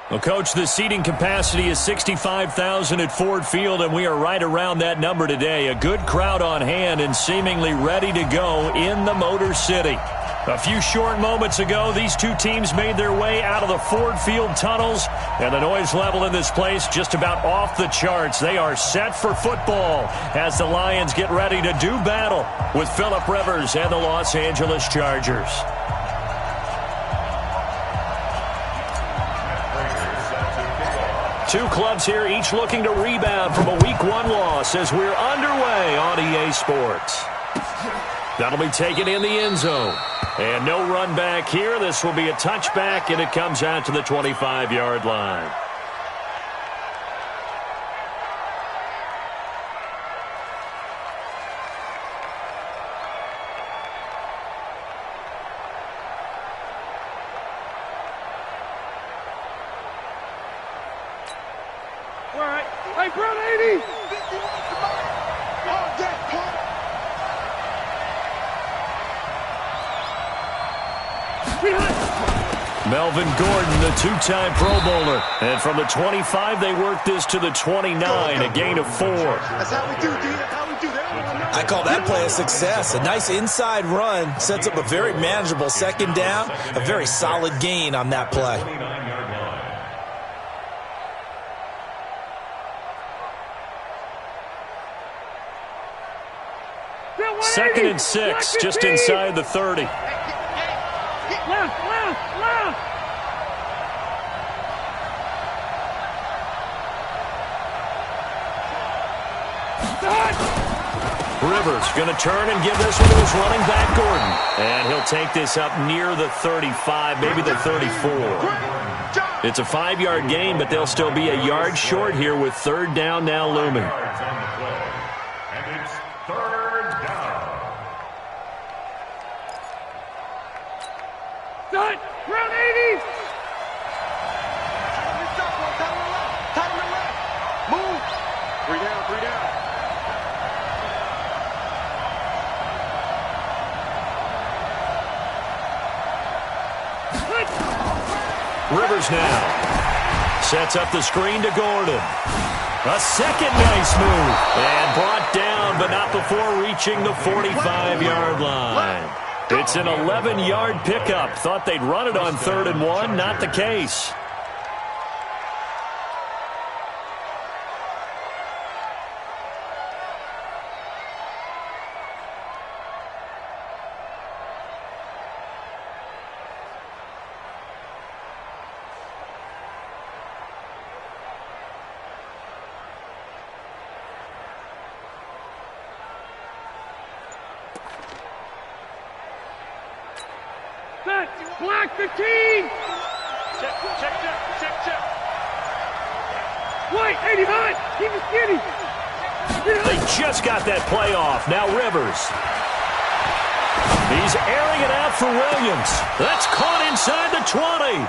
Well, Coach, the seating capacity is 65,000 at Ford Field, and we are right around that number today. A good crowd on hand and seemingly ready to go in the Motor City. A few short moments ago, these two teams made their way out of the Ford Field tunnels, and the noise level in this place just about off the charts. They are set for football as the Lions get ready to do battle with Phillip Rivers and the Los Angeles Chargers. Two clubs here, each looking to rebound from a Week 1 loss as we're underway on EA Sports. That'll be taken in the end zone. And no run back here. This will be a touchback, and it comes out to the 25-yard line. Hey, Brown 80! Melvin Gordon, the two-time Pro Bowler. And from the 25, they work this to the 29, a gain of 4. That's how we do, D. That's how we do that. I call that play a success. A nice inside run sets up a very manageable second down, a very solid gain on that play. Second and 6, just inside the 30. Left. Rivers going to turn and give this one to his running back, Gordon. And he'll take this up near the 35, maybe the 34. It's a 5-yard gain, but they'll still be a yard short here with third down now looming. And it's third down. Done. Brown 80! Move. Three down. Rivers now sets up the screen to Gordon. A second nice move. And brought down, but not before reaching the 45-yard line. It's an 11-yard pickup. Thought they'd run it on 3rd and 1. Not the case. Block the team! Check. White, 89! Keep it skinny! They just got that play off. Now Rivers. He's airing it out for Williams. That's caught inside the 20.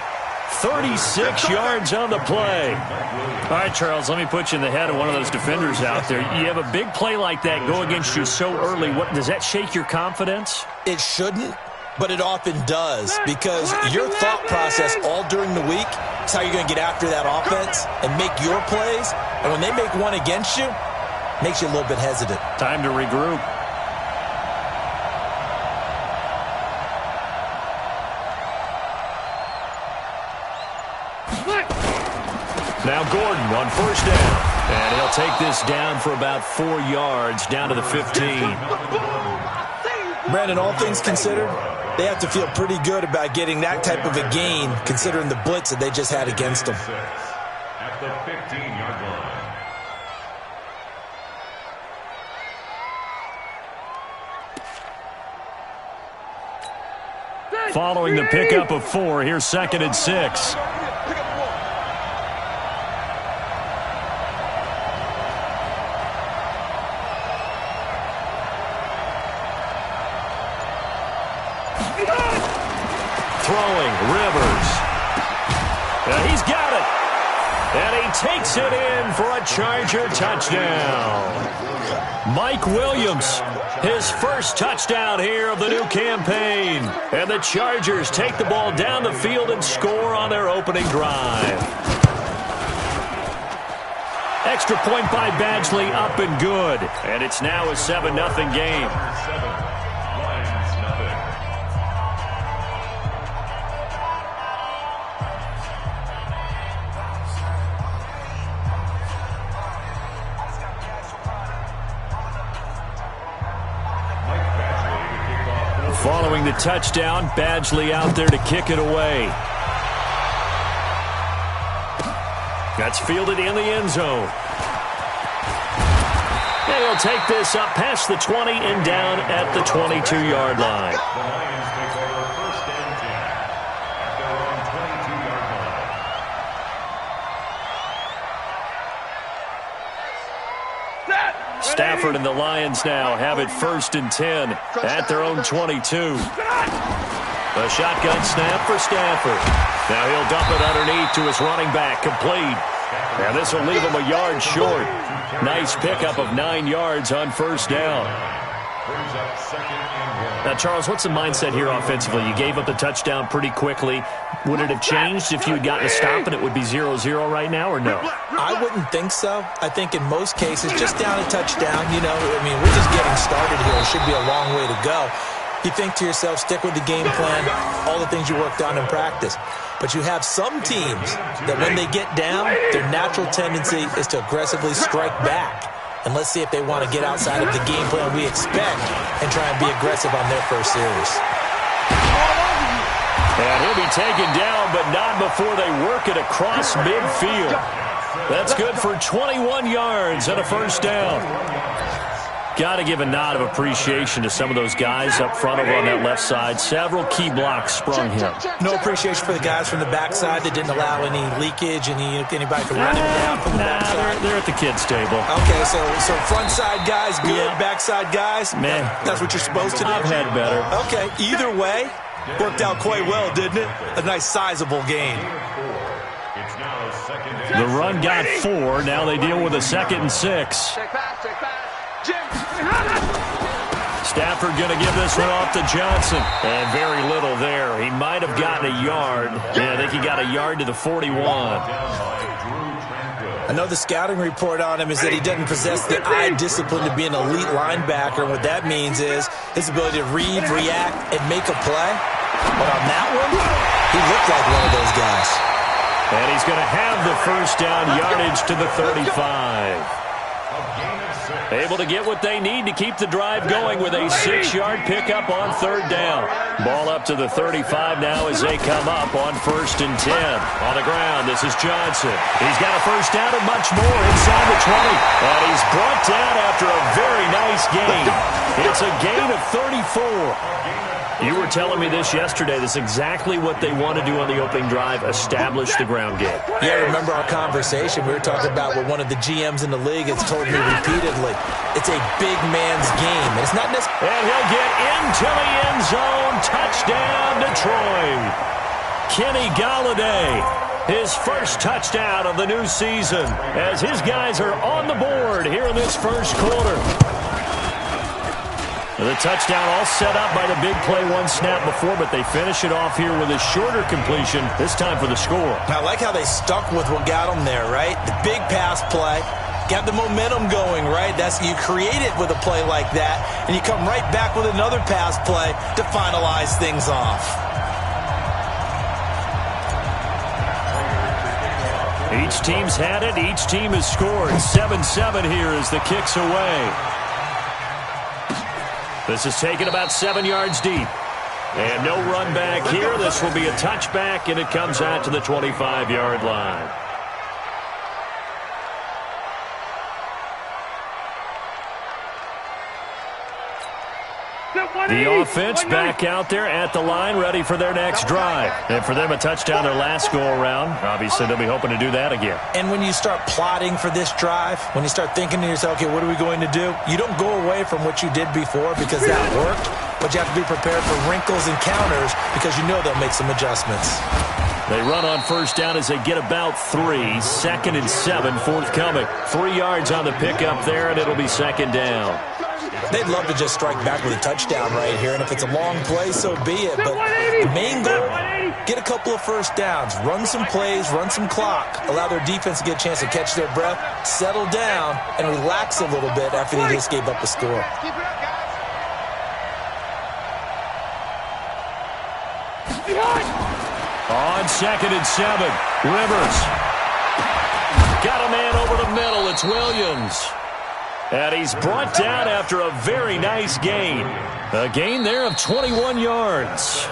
36 yards on the play. All right, Charles, let me put you in the head of one of those defenders out there. You have a big play like that go against you so early. What does that shake your confidence? It shouldn't, but it often does, because your thought process all during the week is how you're going to get after that offense and make your plays. And when they make one against you, it makes you a little bit hesitant. Time to regroup. Now Gordon on first down. And he'll take this down for about 4 yards, down to the 15. Brandon, all things considered, they have to feel pretty good about getting that type of a gain, considering the blitz that they just had against them. At the 15-yard line. Following the pickup of 4, here's 2nd and 6. Throwing, Rivers. And he's got it. And he takes it in for a Charger touchdown. Mike Williams His first touchdown here of the new campaign. And the Chargers take the ball down the field and score on their opening drive. Extra point by Badgley, up and good. And it's now a 7-0 game. Following the touchdown, Badgley out there to kick it away. That's fielded in the end zone. And he'll take this up past the 20 and down at the 22-yard line. The Lions take over first and 10 at their own 22-yard line. Stafford and the Lions now have it first and 10 at their own 22. A shotgun snap for Stafford. Now he'll dump it underneath to his running back, complete. And this will leave him a yard short. Nice pickup of 9 yards on first down. Brings up second and 1. Now, Charles, what's the mindset here offensively? You gave up the touchdown pretty quickly. Would it have changed if you had gotten a stop and it would be 0-0 right now, or no? I wouldn't think so. I think in most cases, just down a touchdown, you know, I mean, we're just getting started here. It should be a long way to go. You think to yourself, stick with the game plan, all the things you worked on in practice. But you have some teams that when they get down, their natural tendency is to aggressively strike back. And let's see if they want to get outside of the game plan we expect and try and be aggressive on their first series. And he'll be taken down, but not before they work it across midfield. That's good for 21 yards and a first down. Got to give a nod of appreciation to some of those guys up front over on that left side. Several key blocks sprung him. No appreciation for the guys from the backside that didn't allow any leakage, anybody to run him down from the backside. They're at the kids' table. Okay, so front side guys good, Yeah. backside guys, Man, that's what you're supposed to do. I've had better. Okay, either way, worked out quite well, didn't it? A nice sizable gain. It's now second and The run got 4. Now they deal with a 2nd and 6. Stafford going to give this one off to Johnson. And very little there. He might have gotten a yard. Yeah, I think he got a yard to the 41. I know the scouting report on him is that he doesn't possess the eye discipline to be an elite linebacker. What that means is his ability to read, react, and make a play. But on that one, he looked like one of those guys. And he's going to have the first down yardage to the 35. Able to get what they need to keep the drive going with a 6-yard pickup on third down. Ball up to the 35 now as they come up on first and 10. On the ground, this is Johnson. He's got a first down and much more inside the 20. And he's brought down after a very nice gain. It's a gain of 34. You were telling me this yesterday. This is exactly what they want to do on the opening drive, establish the ground game. Yeah, remember our conversation. We were talking about what one of the GMs in the league has told me repeatedly. It's a big man's game. And it's not necessarily... And he'll get into the end zone. Touchdown, Detroit. Kenny Golladay, his first touchdown of the new season, as his guys are on the board here in this first quarter. The touchdown all set up by the big play one snap before, but they finish it off here with a shorter completion, this time for the score. I like how they stuck with what got them there, right? The big pass play, got the momentum going, right? You create it with a play like that, and you come right back with another pass play to finalize things off. Each team's had it. Each team has scored. 7-7 here as the kick's away. This is taken about 7 yards deep. And no run back here. This will be a touchback, and it comes out to the 25-yard line. The offense back out there at the line, ready for their next drive. And for them, a touchdown their last go-around. Obviously, they'll be hoping to do that again. And when you start plotting for this drive, when you start thinking to yourself, okay, what are we going to do? You don't go away from what you did before because that worked, but you have to be prepared for wrinkles and counters because you know they'll make some adjustments. They run on first down as they get about 3. 2nd and 7 forthcoming. 3 yards on the pickup there, and it'll be second down. They'd love to just strike back with a touchdown right here, and if it's a long play, so be it. But the main goal, get a couple of first downs, run some plays, run some clock, allow their defense to get a chance to catch their breath, settle down, and relax a little bit after they just gave up a score. On 2nd and 7, Rivers. Got a man over the middle. It's Williams. And he's brought down after a very nice gain. A gain there of 21 yards.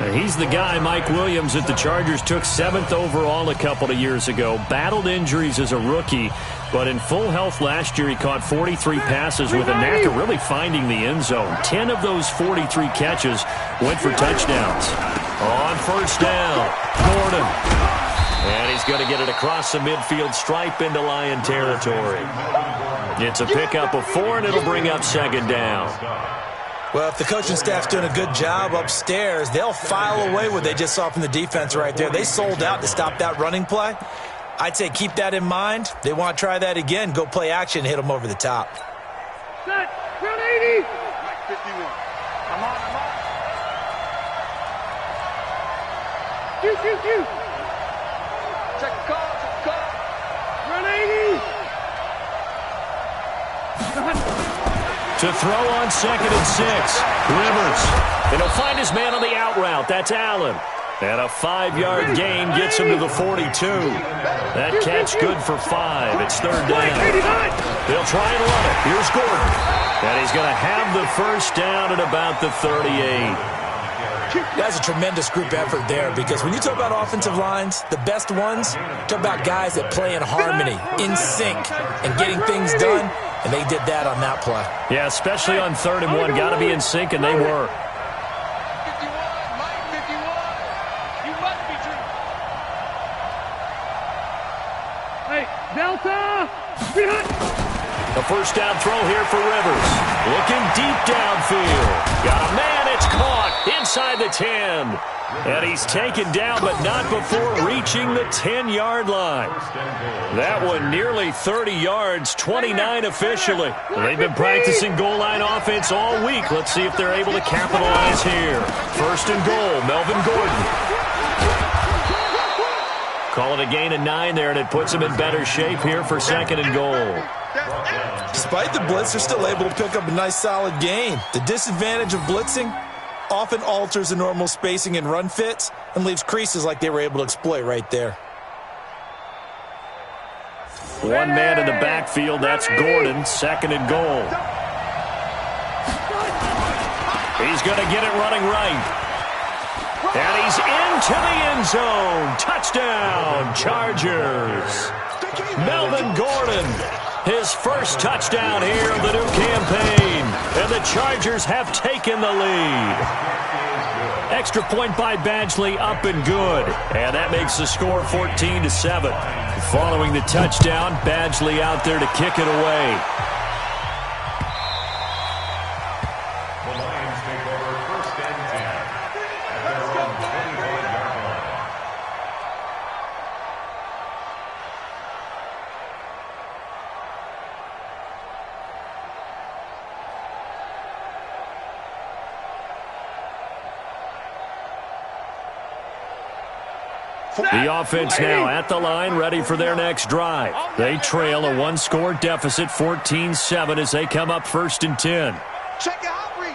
And he's the guy, Mike Williams, that the Chargers took 7th overall a couple of years ago. Battled injuries as a rookie, but in full health last year, he caught 43 passes with a knack of really finding the end zone. 10 of those 43 catches went for touchdowns. On 1st down, Gordon. And he's going to get it across the midfield stripe into Lion territory. It's a pickup of 4, and it'll bring up 2nd down. Well, if the coaching staff's doing a good job upstairs, they'll file away what they just saw from the defense right there. They sold out to stop that running play. I'd say keep that in mind. They want to try that again. Go play action, hit them over the top. Set. Round 80. Mike 51. Come on, come on. Shoot. Check call. Run 80. To throw on 2nd and 6. Rivers. And he'll find his man on the out route. That's Allen. And a 5-yard gain gets him to the 42. That catch good for 5. It's 3rd down. They'll try and run it. Here's Gordon. And he's going to have the 1st down at about the 38. That's a tremendous group effort there, because when you talk about offensive lines, the best ones, talk about guys that play in harmony, in sync, and getting things done, and they did that on that play. Yeah, especially on 3rd and 1. Got to be in sync, and they were. 51, Mike 51. You must be true. Hey, Delta. A 1st down throw here for Rivers. Looking deep downfield. Got a man. It's caught inside the 10. And he's taken down, but not before reaching the 10-yard line. That one nearly 30 yards, 29 officially. They've been practicing goal line offense all week. Let's see if they're able to capitalize here. 1st and goal, Melvin Gordon. Call it a gain of 9 there, and it puts him in better shape here for 2nd and goal. Despite the blitz, they're still able to pick up a nice, solid gain. The disadvantage of blitzing often alters the normal spacing and run fits and leaves creases like they were able to exploit right there. One man in the backfield, that's Gordon, 2nd and goal. He's going to get it running right. And he's into the end zone. Touchdown, Chargers. Melvin Gordon, his 1st touchdown here of the new campaign. And the Chargers have taken the lead. Extra point by Badgley, up and good. And that makes the score 14-7. Following the touchdown, Badgley out there to kick it away. The Lions take over 1st and 10. At their own 25-yard line. The offense now at the line, ready for their next drive. They trail a 1-score deficit, 14-7, as they come up 1st and 10. Check it out, Reed.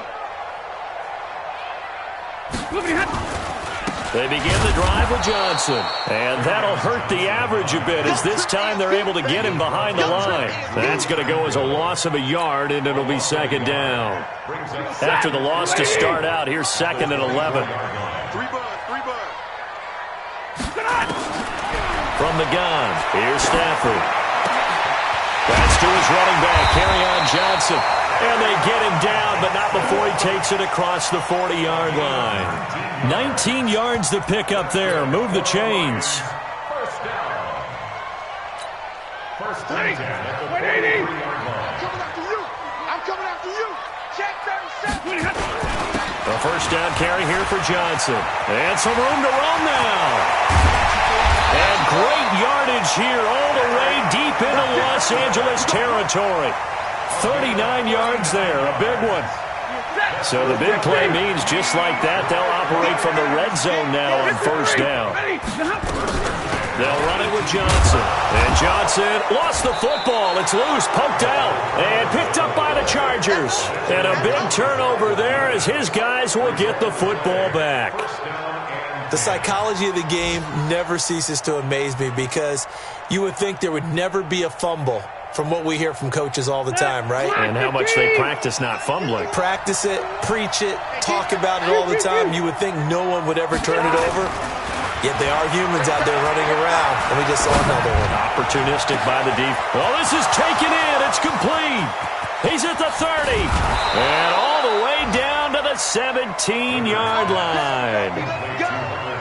They begin the drive with Johnson. And that'll hurt the average a bit, as this time they're able to get him behind the line. That's going to go as a loss of a yard, and it'll be 2nd down. After the loss to start out, here's 2nd and 11. 3 bucks. From the gun, here's Stafford. That's to his running back, Kerryon Johnson. And they get him down, but not before he takes it across the 40-yard line. 19 yards to pick up there. Move the chains. 1st down. 1st and 10 at the 43-yard line. Coming after you. I'm coming after you. Check 37. A 1st down carry here for Johnson. And some room to run now. And great yardage here all the way deep into Los Angeles territory. 39 yards there, a big one. So the big play means just like that, they'll operate from the red zone now on first down. They'll run it with Johnson. And Johnson lost the football. It's loose, poked out, and picked up by the Chargers. And a big turnover there as his guys will get the football back. The psychology of the game never ceases to amaze me because you would think there would never be a fumble from what we hear from coaches all the time, right? And how much they practice not fumbling. Practice it, preach it, talk about it all the time. You would think no one would ever turn it over. Yet they are humans out there running around, and we just saw another one. Opportunistic by the deep. Well, this is taken in. It's complete. He's at the 30. And all the way down to the 17-yard line.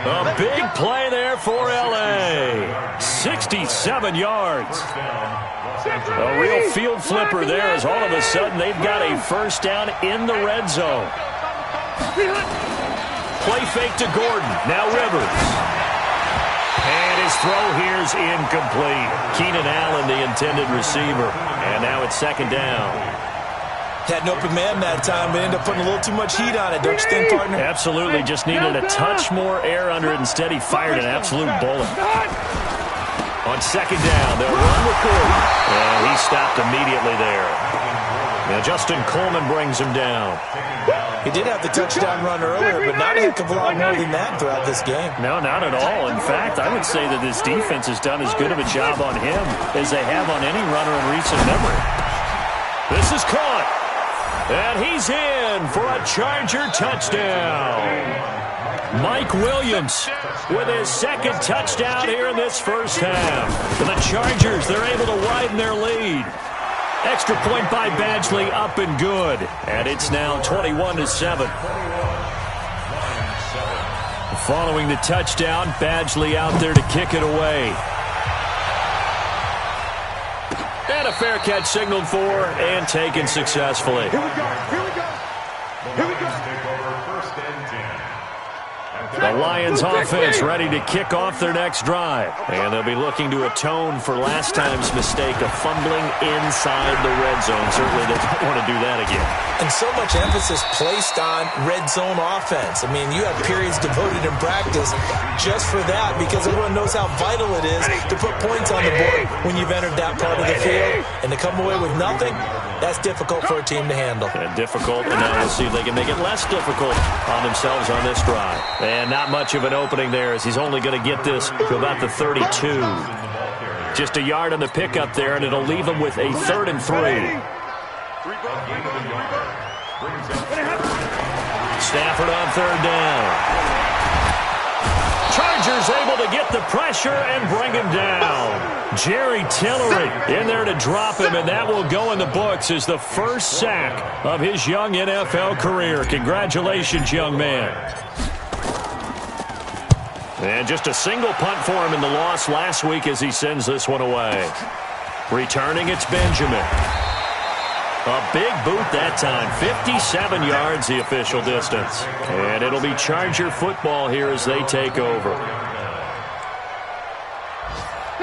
A big play there for L.A. 67 yards. A real field flipper there as all of a sudden they've got a first down in the red zone. Play fake to Gordon. Now Rivers. And his throw here's incomplete. Keenan Allen, the intended receiver. And now it's second down. Had an open man that time, but ended up putting a little too much heat on it, don't you think, partner? Absolutely. Just needed a touch more air under it. Instead, he fired an absolute bullet. On second down, they'll run with Gordon. And he stopped immediately there. Now Justin Coleman brings him down. He did have the touchdown run earlier, but not a heck of a lot more than that throughout this game. No, not at all. In fact, I would say that this defense has done as good of a job on him as they have on any runner in recent memory. This is caught. And he's in for a Charger touchdown. Mike Williams with his second touchdown here in this first half. For the Chargers, they're able to widen their lead. Extra point by Badgley, up and good. And it's now 21-7. Following the touchdown, Badgley out there to kick it away. And a fair catch signaled for and taken successfully. Here we go. Here we go. Here we go. The Lions offense ready to kick off their next drive. And they'll be looking to atone for last time's mistake of fumbling inside the red zone. Certainly they don't want to do that again. And so much emphasis placed on red zone offense. I mean, you have periods devoted in practice just for that because everyone knows how vital it is to put points on the board when you've entered that part of the field. And to come away with nothing, that's difficult for a team to handle. And difficult, and now we'll see if they can make it less difficult on themselves on this drive. And not much of an opening there as he's only going to get this to about the 32. Just a yard on the pickup there, and it'll leave him with a 3rd and 3. Stafford on 3rd down. Chargers able to get the pressure and bring him down. Jerry Tillery in there to drop him, and that will go in the books as the first sack of his young NFL career. Congratulations, young man. And just a single punt for him in the loss last week as he sends this one away. Returning, it's Benjamin. A big boot that time. 57 yards the official distance. And it'll be Charger football here as they take over.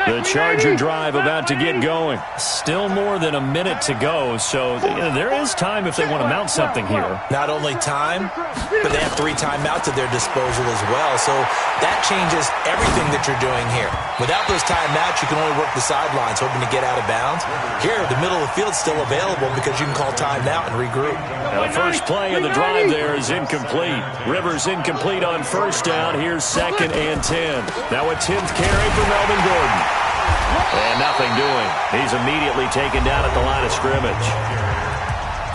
The Charger drive about to get going. Still more than a minute to go, so there is time if they want to mount something here. Not only time, but they have 3 timeouts at their disposal as well, so that changes everything that you're doing here. Without those timeouts, you can only work the sidelines, hoping to get out of bounds. Here, the middle of the field's still available because you can call timeout and regroup. Now, the first play of the drive there is incomplete. Rivers incomplete on first down. Here's 2nd and 10. Now a 10th carry for Melvin Gordon. And nothing doing. He's immediately taken down at the line of scrimmage.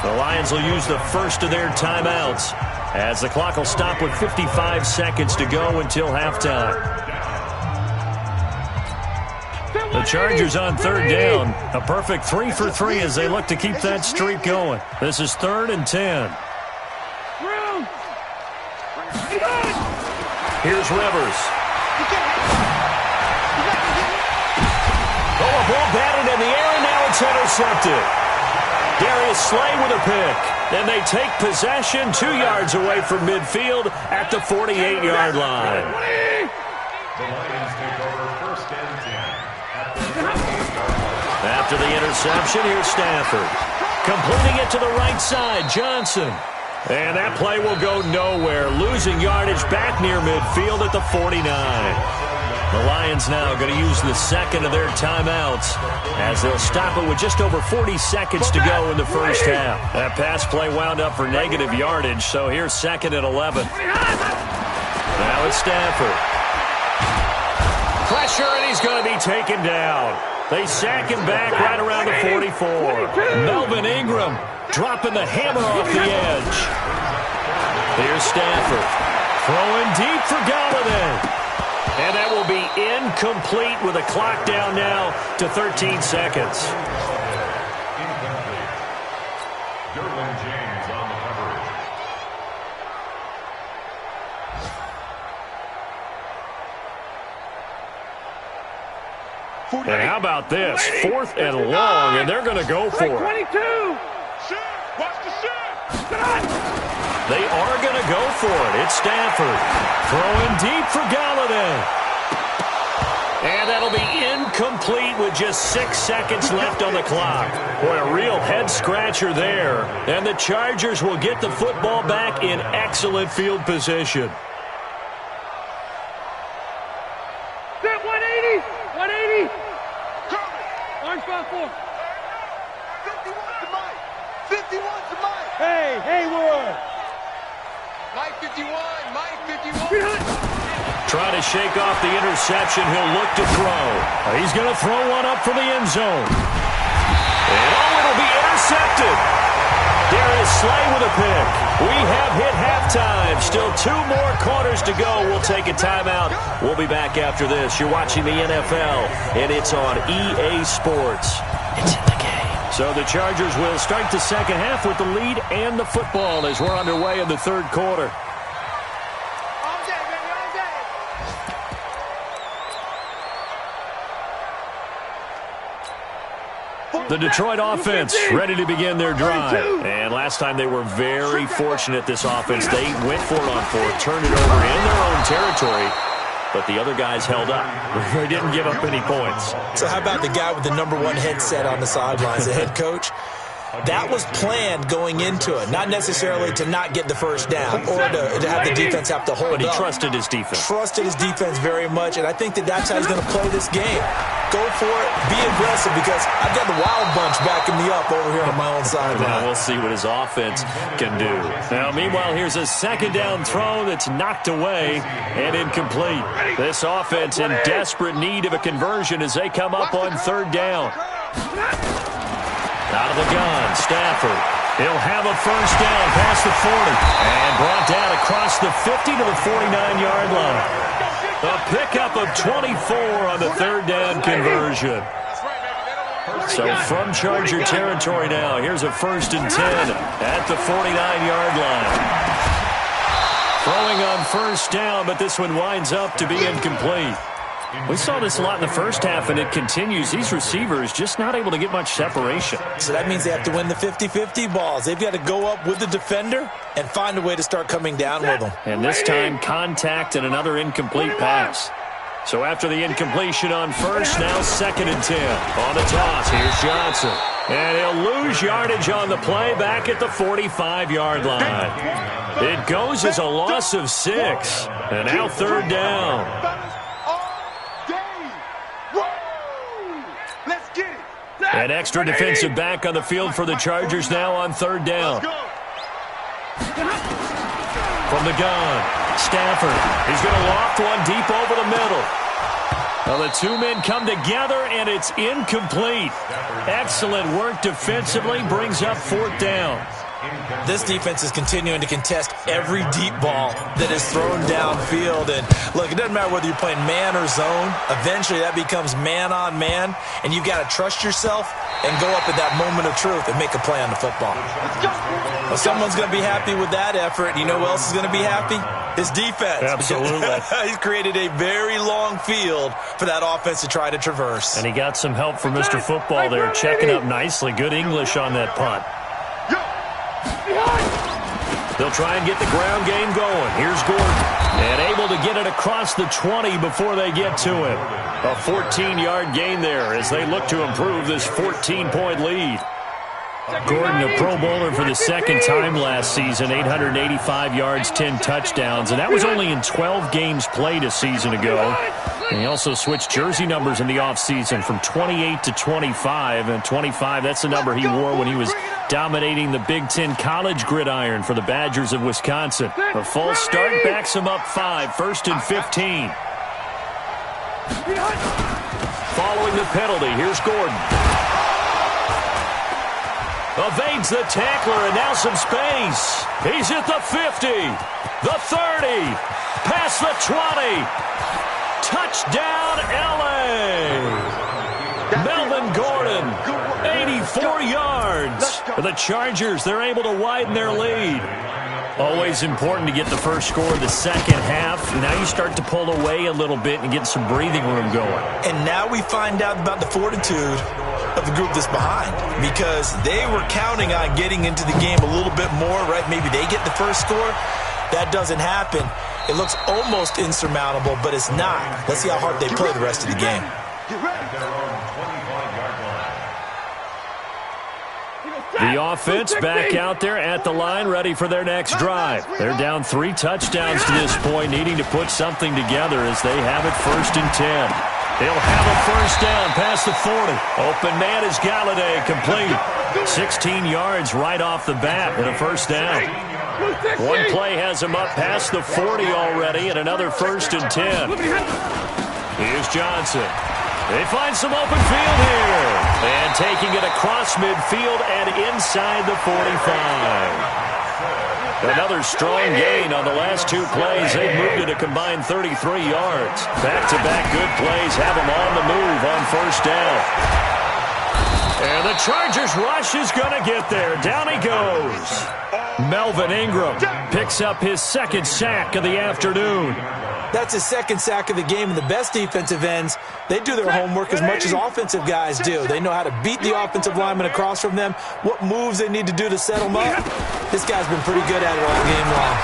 The Lions will use the first of their timeouts as the clock will stop with 55 seconds to go until halftime. The Chargers on 3rd down. A perfect 3 for 3 as they look to keep that streak going. This is 3rd and 10. Here's Rivers. Oh, a ball batted in the air, and now it's intercepted. Darius Slay with a pick. And they take possession 2 yards away from midfield at the 48-yard line. The Lions take over 1st and 10. After the interception, here's Stafford. Completing it to the right side, Johnson. And that play will go nowhere, losing yardage back near midfield at the 49. The Lions now going to use the second of their timeouts as they'll stop it with just over 40 seconds to go in the first half. That pass play wound up for negative yardage, so here's second and 11. Now it's Stafford. Pressure, and he's going to be taken down. They sack him back right around the 44. Melvin Ingram dropping the hammer off the edge. Here's Stafford. Throwing deep for Galladay. And that will be incomplete with a clock down now to 13 seconds. Incomplete. Derwin James on the coverage. And how about this? 4th and long, and they're going to go for it. 22. Watch the shot. They are going to go for it. It's Stafford. Throwing deep for Galladay. And that'll be incomplete with just 6 seconds left on the clock. Boy, a real head-scratcher there. And the Chargers will get the football back in excellent field position. Set 180. 180. Orange 5-4. 51 to Mike. 51 to Mike. Hey, Haywood. Mike 51. Mike 51. Trying to shake off the interception. He'll look to throw. He's going to throw one up for the end zone. And it'll be intercepted. Darius Slay with a pick. We have hit halftime. Still 2 more quarters to go. We'll take a timeout. We'll be back after this. You're watching the NFL, and it's on EA Sports. It's in the game. So the Chargers will start the second half with the lead and the football as we're underway in the third quarter. The Detroit offense ready to begin their drive. And last time they were very fortunate, this offense. They went for it on 4th, turned it over in their own territory, but the other guys held up. They didn't give up any points. So how about the guy with the #1 headset on the sidelines, the head coach? That was planned going into it, not necessarily to not get the first down or to have the defense have to hold up. But he trusted his defense. Trusted his defense very much, and I think that's how he's going to play this game. Go for it, be aggressive, because I've got the wild bunch backing me up over here on my own sideline. Now we'll see what his offense can do. Now, meanwhile, here's a second down throw that's knocked away and incomplete. This offense in desperate need of a conversion as they come up on 3rd down. Out of the gun, Stafford. He'll have a first down past the 40 and brought down across the 50 to the 49-yard line. A pickup of 24 on the 3rd down conversion. So from Charger territory now, here's a 1st and 10 at the 49-yard line. Throwing on first down, but this one winds up to be incomplete. We saw this a lot in the first half, and it continues. These receivers just not able to get much separation. So that means they have to win the 50-50 balls. They've got to go up with the defender and find a way to start coming down with them. And this time, contact and another incomplete pass. So after the incompletion on first, now 2nd and 10. On the toss, here's Johnson. And he'll lose yardage on the play back at the 45-yard line. It goes as a loss of 6. And now 3rd down. An extra defensive back on the field for the Chargers now on 3rd down. From the gun, Stafford. He's going to loft one deep over the middle. Well, the 2 men come together, and it's incomplete. Excellent work defensively, brings up 4th down. This defense is continuing to contest every deep ball that is thrown downfield. And look, it doesn't matter whether you're playing man or zone. Eventually, that becomes man on man, and you've got to trust yourself and go up at that moment of truth and make a play on the football. Well, someone's going to be happy with that effort. You know who else is going to be happy? His defense. Absolutely. He's created a very long field for that offense to try to traverse. And he got some help from Mr. Football there, checking up nicely. Good English on that punt. They'll try and get the ground game going. Here's Gordon. And able to get it across the 20 before they get to him. A 14-yard gain there as they look to improve this 14-point lead. Gordon, a Pro Bowler for the second time last season, 885 yards, 10 touchdowns, and that was only in 12 games played a season ago. And he also switched jersey numbers in the offseason from 28 to 25, and 25, that's the number he wore when he was dominating the Big Ten college gridiron for the Badgers of Wisconsin. A false start backs him up 5, 1st and 15. Following the penalty, here's Gordon. Evades the tackler, and now some space. He's at the 50, the 30, past the 20. Touchdown, L.A. Melvin Gordon, 84 yards. For the Chargers, they're able to widen their lead. Always important to get the first score of the second half. Now you start to pull away a little bit and get some breathing room going. And now we find out about the fortitude of the group that's behind, because they were counting on getting into the game a little bit more, right? Maybe they get the first score. That doesn't happen. It looks almost insurmountable, but it's not. Let's see how hard they play the rest of the game. The offense back out there at the line, ready for their next drive. They're down 3 touchdowns to this point, needing to put something together as they have it 1st and 10. They'll have a first down past the 40. Open man is Galladay, complete. 16 yards right off the bat and a first down. One play has him up past the 40 already, and another 1st and 10. Here's Johnson. They find some open field here. And taking it across midfield and inside the 45. Another strong gain on the last 2 plays. They've moved it a combined 33 yards. Back-to-back good plays have them on the move on first down. And the Chargers rush is going to get there. Down he goes. Melvin Ingram picks up his 2nd sack of the afternoon. That's his 2nd sack of the game, and the best defensive ends, they do their homework as much as offensive guys do. They know how to beat the offensive lineman across from them, what moves they need to do to set them up. This guy's been pretty good at it all game long.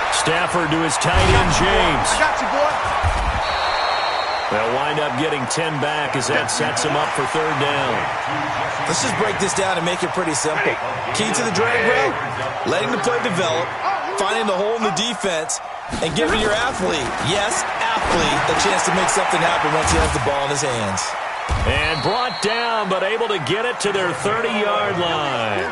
Stafford to his tight end, James. I got you, boy. They'll wind up getting 10 back as that sets him up for 3rd down. Let's just break this down and make it pretty simple. Key to the drag route, letting the play develop, finding the hole in the defense, and giving your athlete, yes, athlete, a chance to make something happen once he has the ball in his hands. And brought down, but able to get it to their 30-yard line.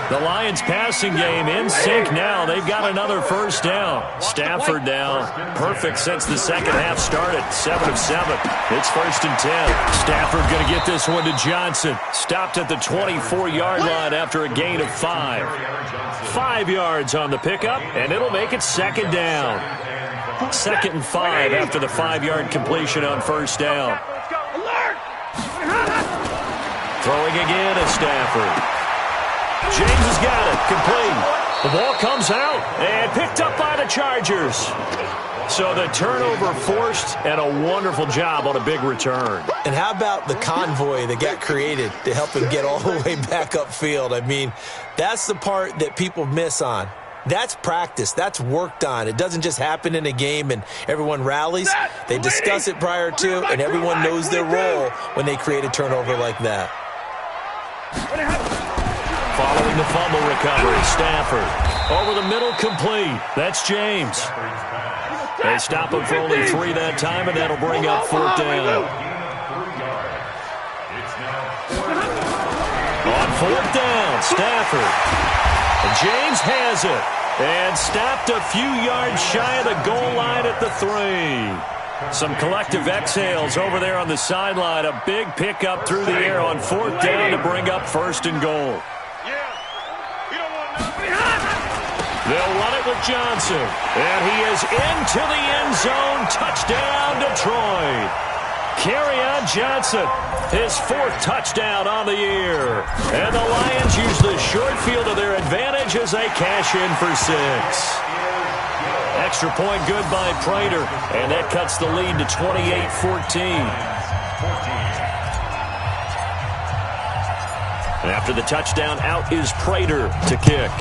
The Lions passing game in sync now. They've got another first down. Stafford now perfect since the second half started. 7 of 7. It's 1st and 10. Stafford going to get this one to Johnson. Stopped at the 24-yard line after a gain of 5. 5 yards on the pickup, and it'll make it 2nd down. 2nd and 5 after the 5-yard completion on first down. Throwing again is Stafford. James has got it, complete. The ball comes out and picked up by the Chargers. So the turnover forced, and a wonderful job on a big return. And how about the convoy that got created to help him get all the way back upfield? I mean, that's the part that people miss on. That's practice. That's worked on. It doesn't just happen in a game and everyone rallies. They discuss it prior to, and everyone knows their role when they create a turnover like that. Following the fumble recovery, Stafford over the middle, complete. That's James. They stop him for only 3 that time, and that'll bring up 4th down. On 4th down, Stafford. And James has it. And stopped a few yards shy of the goal line at the 3. Some collective exhales over there on the sideline. A big pickup through the air on 4th down to bring up 1st and goal. They'll run it with Johnson. And he is into the end zone. Touchdown, Detroit. Kerryon Johnson, his 4th touchdown on the year. And the Lions use the short field to their advantage as they cash in for 6. Extra point good by Prater. And that cuts the lead to 28-14. And after the touchdown, out is Prater to kick.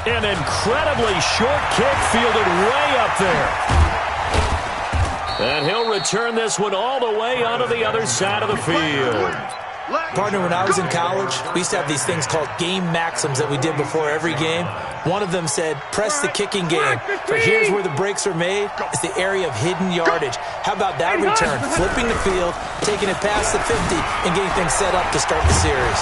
An incredibly short kick fielded way up there. And he'll return this one all the way onto the other side of the field. Partner, when I was in college, we used to have these things called game maxims that we did before every game. One of them said, press the kicking game. For here's where the breaks are made. It's the area of hidden yardage. How about that return? Flipping the field, taking it past the 50, and getting things set up to start the series.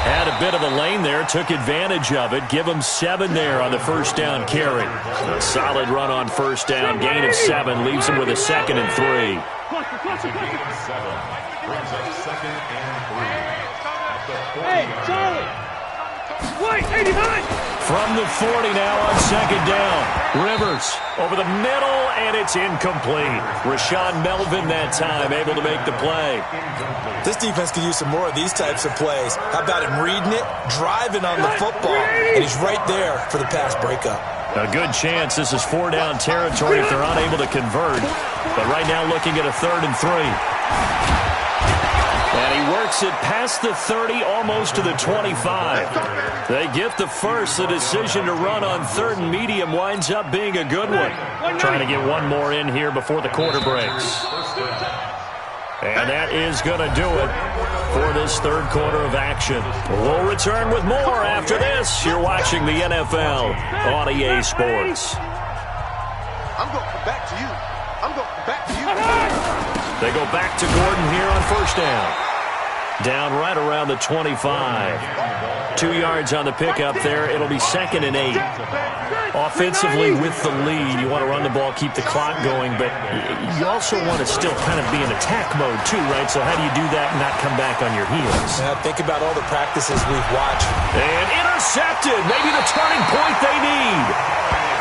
Had a bit of a lane there, took advantage of it. Give him 7 there on the first down carry. A solid run on first down, gain of 7, leaves him with a 2nd and 3. Brings up 2nd and 3. At the 40 Hey, Charlie! Wait, 89! From the 40 now on 2nd down. Rivers over the middle, and it's incomplete. Rashawn Melvin that time able to make the play. This defense could use some more of these types of plays. How about him reading it, driving on the football, and he's right there for the pass breakup. A good chance this is 4-down territory if they're unable to convert. But right now looking at a 3rd and 3. And he works it past the 30, almost to the 25. They get the first. The decision to run on 3rd and medium winds up being a good one. Trying to get one more in here before the quarter breaks. And that is going to do it for this 3rd quarter of action. We'll return with more after this. You're watching the NFL on EA Sports. I'm going to come back to you. I'm going to come back to you. They go back to Gordon here on first down. Down right around the 25. 2 yards on the pickup there. It'll be 2nd and 8. Offensively with the lead, you want to run the ball, keep the clock going, but you also want to still kind of be in attack mode too, right? So how do you do that and not come back on your heels? Think about all the practices we've watched. And intercepted. Maybe the turning point they need.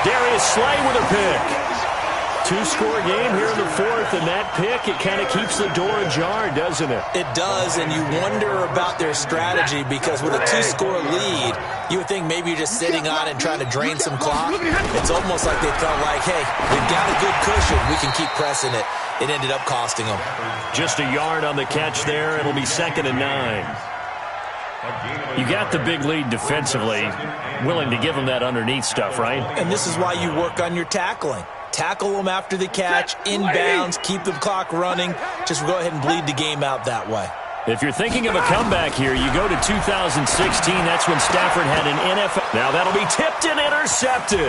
Darius Slay with a pick. 2-score game here in the 4th, and that pick, it kind of keeps the door ajar, doesn't it? It does, and you wonder about their strategy because with a 2-score lead, you would think maybe you're just sitting on it and trying to drain some clock. It's almost like they felt like, hey, we've got a good cushion. We can keep pressing it. It ended up costing them. Just a yard on the catch there. It'll be 2nd and 9. You got the big lead defensively, willing to give them that underneath stuff, right? And this is why you work on your tackling. Tackle them after the catch, inbounds, keep the clock running. Just go ahead and bleed the game out that way. If you're thinking of a comeback here, you go to 2016. That's when Stafford had an NFL. Now that'll be tipped and intercepted.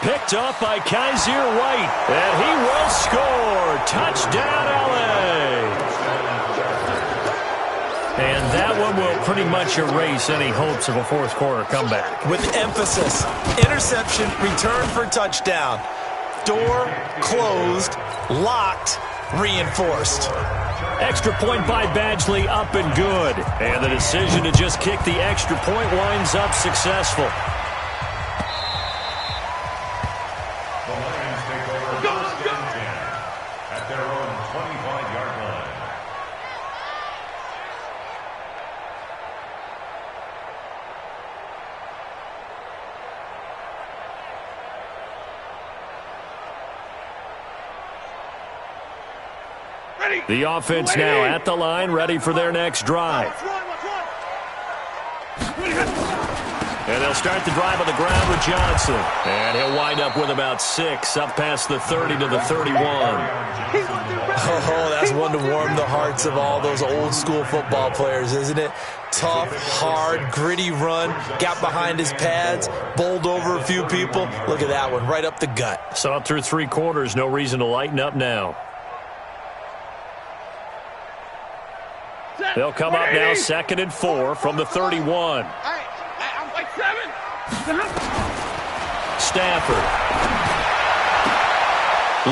Picked off by Kaiser White. And he will score. Touchdown, L.A. And that one will pretty much erase any hopes of a 4th quarter comeback. With emphasis, interception, return for touchdown. Door closed, locked, reinforced. Extra point by Badgley, up and good. And the decision to just kick the extra point winds up successful. The Lions take over 1st and 10 at their own 25-yard line. The offense now at the line, ready for their next drive. And they'll start the drive on the ground with Johnson. And he'll wind up with about 6, up past the 30 to the 31. Oh, that's one to warm the hearts of all those old-school football players, isn't it? Tough, hard, gritty run, got behind his pads, bowled over a few people. Look at that one, right up the gut. Saw it through 3 quarters, no reason to lighten up now. They'll come up now 2nd and 4 from the 31. I'm like 7. Stafford.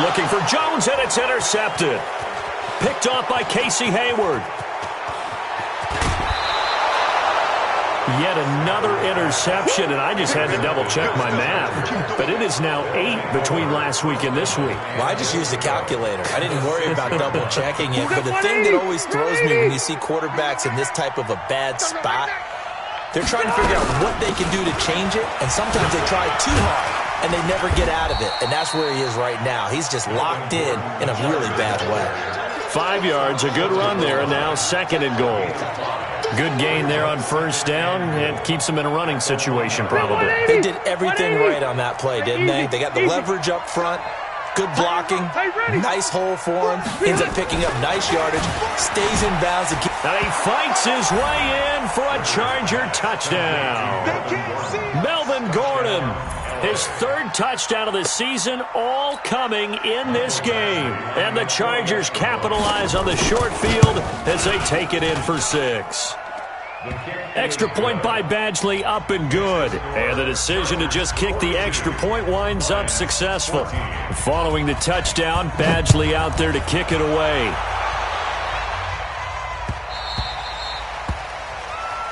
Looking for Jones, and it's intercepted. Picked off by Casey Hayward. Yet another interception, and I just had to double-check my math. But it is now 8 between last week and this week. Well, I just used a calculator. I didn't worry about double-checking it. But the thing that always throws me when you see quarterbacks in this type of a bad spot, they're trying to figure out what they can do to change it, and sometimes they try too hard, and they never get out of it. And that's where he is right now. He's just locked in a really bad way. 5 yards, a good run there, and now 2nd and goal. Good gain there on first down. It keeps them in a running situation, probably. They did everything right on that play, didn't they? They got the leverage up front. Good blocking. Nice hole for him. Ends up picking up nice yardage. Stays in bounds. And he fights his way in for a Charger touchdown. Melvin Gordon, his third touchdown of the season, all coming in this game. And the Chargers capitalize on the short field as they take it in for 6. Extra point by Badgley, up and good. And the decision to just kick the extra point winds up successful. Following the touchdown, Badgley out there to kick it away.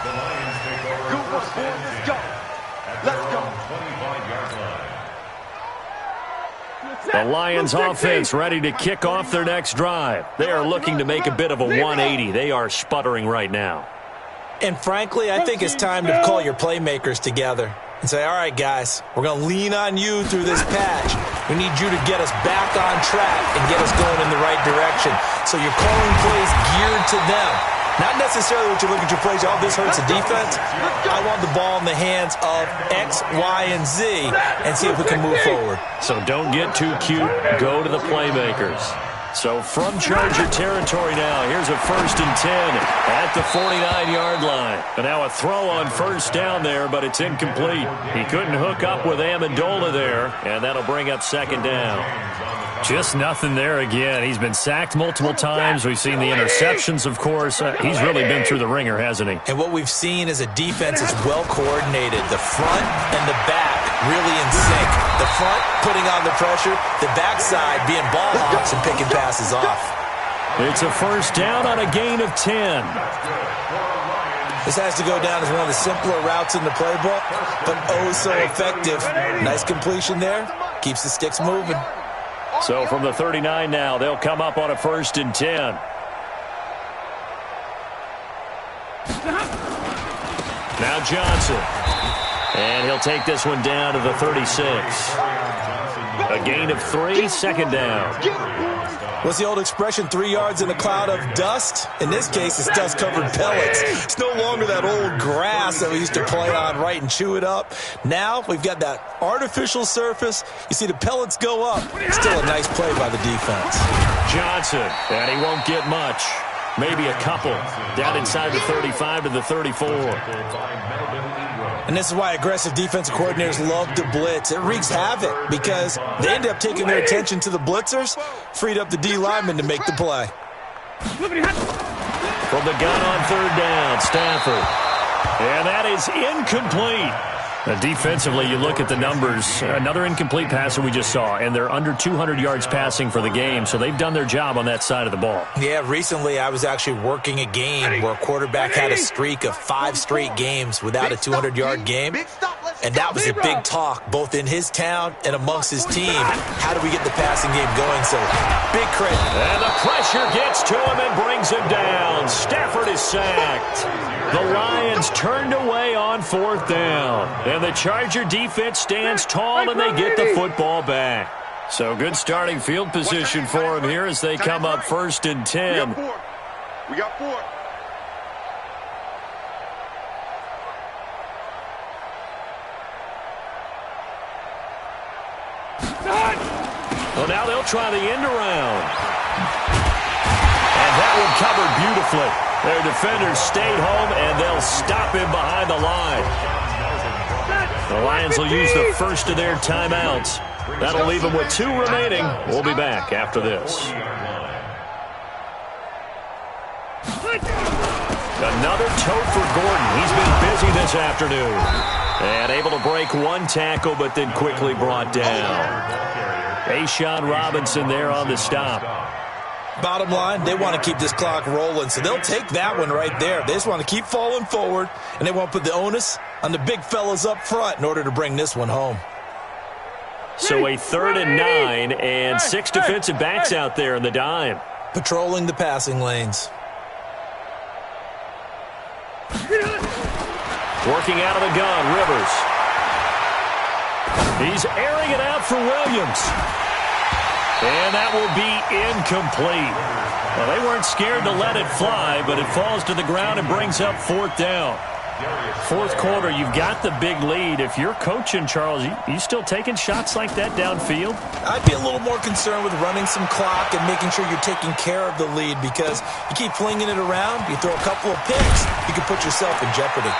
The Lions take over. Let's go. Let's go. 25-yard line. The Lions offense ready to kick off their next drive. They are looking to make a bit of a 180. They are sputtering right now. And frankly, I think it's time to call your playmakers together and say, all right, guys, we're going to lean on you through this patch. We need you to get us back on track and get us going in the right direction. So you're calling plays geared to them. Not necessarily what you look at your plays, oh, this hurts the defense. I want the ball in the hands of X, Y, and Z and see if we can move forward. So don't get too cute. Go to the playmakers. So from Charger territory now, here's a 1st and 10 at the 49-yard line. And now a throw on first down there, but it's incomplete. He couldn't hook up with Amendola there, and that'll bring up 2nd down. Just nothing there again. He's been sacked multiple times. We've seen the interceptions, of course. He's really been through the ringer, hasn't he? And what we've seen is a defense that's well coordinated. The front and the back really in sync. The front putting on the pressure, the backside being ball hawks and picking passes off. It's a 1st down on a gain of 10. This has to go down as one of the simpler routes in the playbook, but oh so effective. Nice completion there. Keeps the sticks moving. So from the 39 now, they'll come up on a 1st and 10. Now Johnson. And he'll take this one down to the 36. A gain of 3, 2nd down. What's the old expression, 3 yards in a cloud of dust? In this case, it's dust-covered pellets. It's no longer that old grass that we used to play on, right, and chew it up. Now we've got that artificial surface. You see the pellets go up. Still a nice play by the defense. Johnson, and he won't get much. Maybe a couple. Down inside the 35 to the 34. And this is why aggressive defensive coordinators love to blitz. It wreaks havoc because they end up taking their attention to the blitzers, freed up the D lineman to make the play. From the gun on 3rd down, Stafford. And that is incomplete. Defensively, you look at the numbers. Another incomplete passer we just saw, and they're under 200 yards passing for the game, so they've done their job on that side of the ball. Yeah, recently I was actually working a game where a quarterback had a streak of 5 straight games without a 200-yard game, and that was a big talk, both in his town and amongst his team. How do we get the passing game going? So, big credit. And the pressure gets to him and brings him down. Stafford is sacked. The Lions turned away on 4th down. And the Charger defense stands tall, and they get the football back. So good starting field position for him here as they come up 1st and 10. We got 4. Well, now they'll try the end around. And that one covered beautifully. Their defenders stayed home, and they'll stop him behind the line. The Lions will use the first of their timeouts. That'll leave them with 2 remaining. We'll be back after this. Another toe for Gordon. He's been busy this afternoon. And able to break 1 tackle, but then quickly brought down. Ashawn Robinson there on the stop. Bottom line, they want to keep this clock rolling, so they'll take that one right there. They just want to keep falling forward, and they want to put the onus on the big fellas up front in order to bring this one home. So a 3rd and 9, and 6 defensive backs out there in the dime. Patrolling the passing lanes. Working out of the gun, Rivers. He's airing it out for Williams. And that will be incomplete. Well, they weren't scared to let it fly, but it falls to the ground and brings up 4th down. Fourth quarter, you've got the big lead. If you're coaching, Charles, you still taking shots like that downfield? I'd be a little more concerned with running some clock and making sure you're taking care of the lead, because you keep flinging it around, you throw a couple of picks, you can put yourself in jeopardy.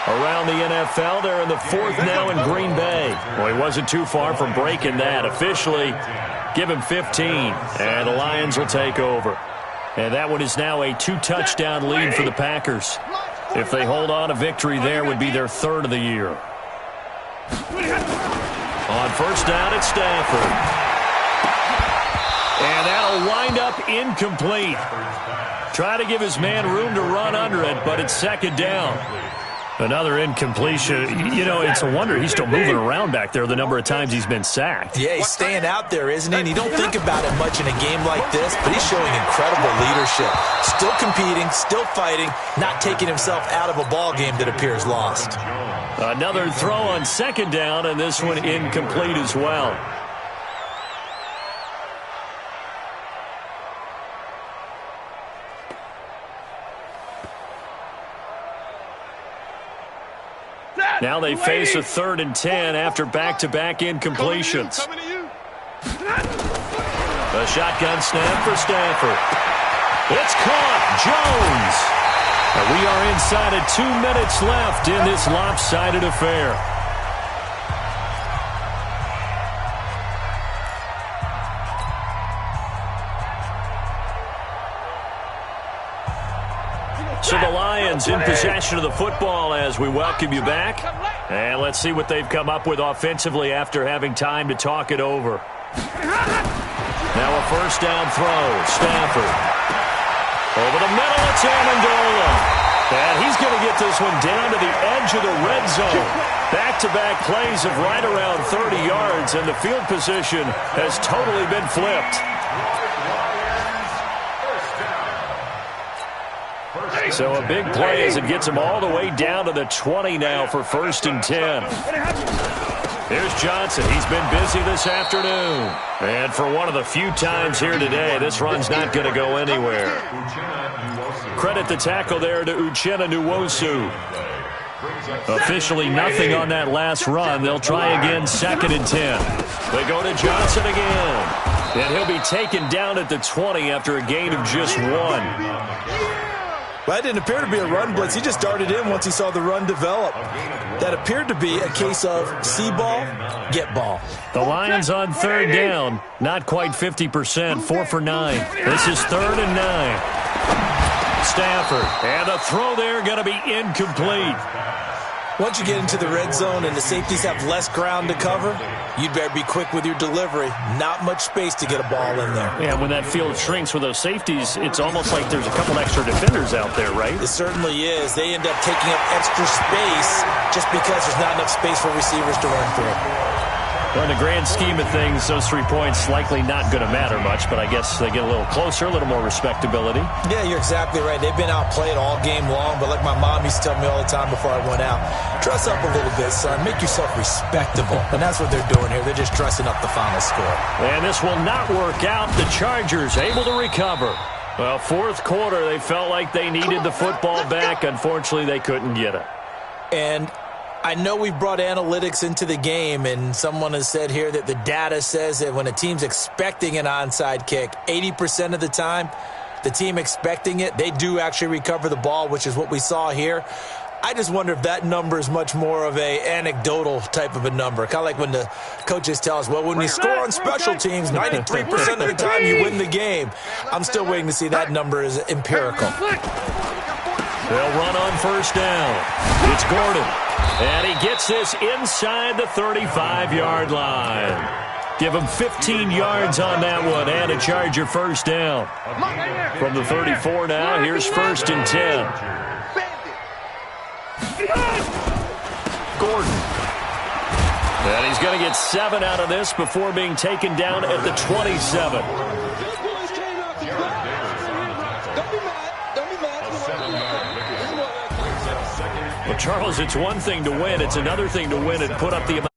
Around the NFL, they're in the fourth now in Green Bay. Well, he wasn't too far from breaking that. Officially, give him 15, and the Lions will take over. And that one is now a 2-touchdown lead for the Packers. If they hold on, a victory there would be their third of the year. On first down, it's Stafford. And that'll wind up incomplete. Try to give his man room to run under it, but it's second down. Another incompletion. You know, it's a wonder he's still moving around back there the number of times he's been sacked. Yeah, he's staying out there, isn't he? And you don't think about it much in a game like this, but he's showing incredible leadership. Still competing, still fighting, not taking himself out of a ball game that appears lost. Another throw on second down, and this one incomplete as well. Now they face a 3rd and 10 after back-to-back incompletions. A shotgun snap for Stafford. It's caught. Jones. And we are inside of 2 minutes left in this lopsided affair. So the Lions in possession of the football as we welcome you back. And let's see what they've come up with offensively after having time to talk it over. Now a first down throw. Stafford. Over the middle, it's Amendola. And he's going to get this one down to the edge of the red zone. Back-to-back plays of right around 30 yards, and the field position has totally been flipped. So a big play as it gets him all the way down to the 20 now for 1st and 10. Here's Johnson. He's been busy this afternoon. And for one of the few times here today, this run's not going to go anywhere. Credit the tackle there to Uchenna Nwosu. Officially nothing on that last run. They'll try again, 2nd and 10. They go to Johnson again. And he'll be taken down at the 20 after a gain of just 1. Well, that didn't appear to be a run blitz. He just darted in once he saw the run develop. That appeared to be a case of see ball, get ball. The Lions on 3rd down. Not quite 50%, 4 for 9. This is 3rd and 9. Stafford. And a throw there going to be incomplete. Once you get into the red zone and the safeties have less ground to cover, you'd better be quick with your delivery. Not much space to get a ball in there. Yeah, when that field shrinks with those safeties, it's almost like there's a couple extra defenders out there, right? It certainly is. They end up taking up extra space just because there's not enough space for receivers to run through. Well, in the grand scheme of things, those 3 points likely not going to matter much, but I guess they get a little closer, a little more respectability. Yeah, you're exactly right. They've been outplayed all game long, but like my mom used to tell me all the time before I went out, dress up a little bit, son. Make yourself respectable. And that's what they're doing here. They're just dressing up the final score. And this will not work out. The Chargers able to recover. Well, 4th quarter, they felt like they needed the football back. Unfortunately, they couldn't get it. And I know we've brought analytics into the game, and someone has said here that the data says that when a team's expecting an onside kick, 80% of the time, the team expecting it, they do actually recover the ball, which is what we saw here. I just wonder if that number is much more of a anecdotal type of a number. Kind of like when the coaches tell us, well, when you score on special teams, 93% of the time you win the game. I'm still waiting to see that number is empirical. They'll run on first down. It's Gordon. And he gets this inside the 35-yard line. Give him 15 yards on that one and a Charger first down. From the 34 now, here's 1st and 10. Gordon. And he's going to get 7 out of this before being taken down at the 27. Well, Charles, it's one thing to win. It's another thing to win and put up the amount.